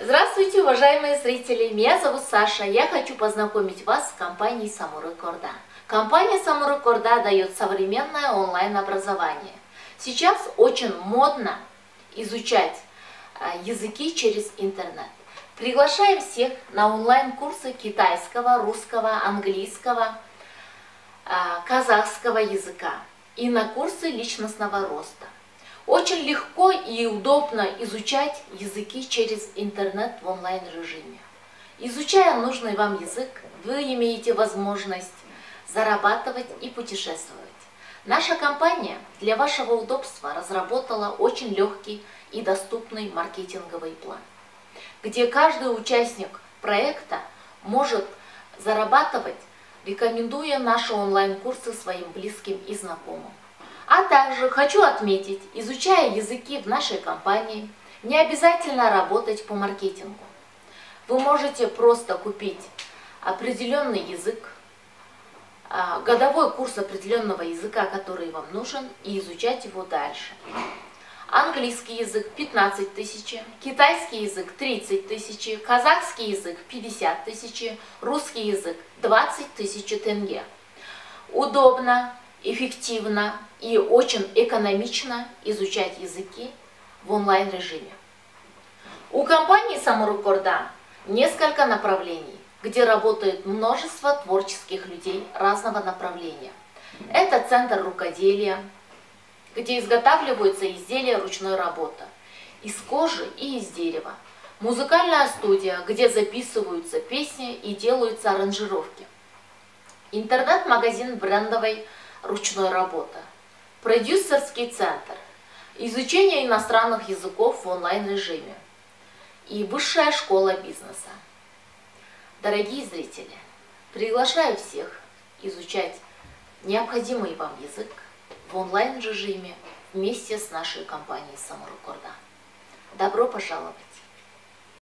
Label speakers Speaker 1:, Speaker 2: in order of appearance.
Speaker 1: Здравствуйте, уважаемые зрители! Меня зовут Саша. Я хочу познакомить вас с компанией Самурай Корда. Компания Самурай Корда дает современное онлайн-образование. Сейчас очень модно изучать языки через интернет. Приглашаем всех на онлайн-курсы китайского, русского, английского, казахского языка и на курсы личностного роста. Очень легко и удобно изучать языки через интернет в онлайн-режиме. Изучая нужный вам язык, вы имеете возможность зарабатывать и путешествовать. Наша компания для вашего удобства разработала очень легкий и доступный маркетинговый план, где каждый участник проекта может зарабатывать, рекомендуя наши онлайн-курсы своим близким и знакомым. А также хочу отметить, изучая языки в нашей компании, не обязательно работать по маркетингу. Вы можете просто купить определенный язык, годовой курс определенного языка, который вам нужен, и изучать его дальше. Английский язык 15 тысяч, китайский язык 30 тысяч, казахский язык 50 тысяч, русский язык 20 тысяч тенге. Удобно, эффективно и очень экономично изучать языки в онлайн-режиме. У компании Самурай Корда несколько направлений, где работает множество творческих людей разного направления. Это центр рукоделия, где изготавливаются изделия ручной работы из кожи и из дерева. Музыкальная студия, где записываются песни и делаются аранжировки. Интернет-магазин брендовой ручной работы. Продюсерский центр. Изучение иностранных языков в онлайн-режиме. И высшая школа бизнеса. Дорогие зрители, приглашаю всех изучать необходимый вам язык в онлайн-режиме вместе с нашей компанией Самурай Корда. Добро пожаловать!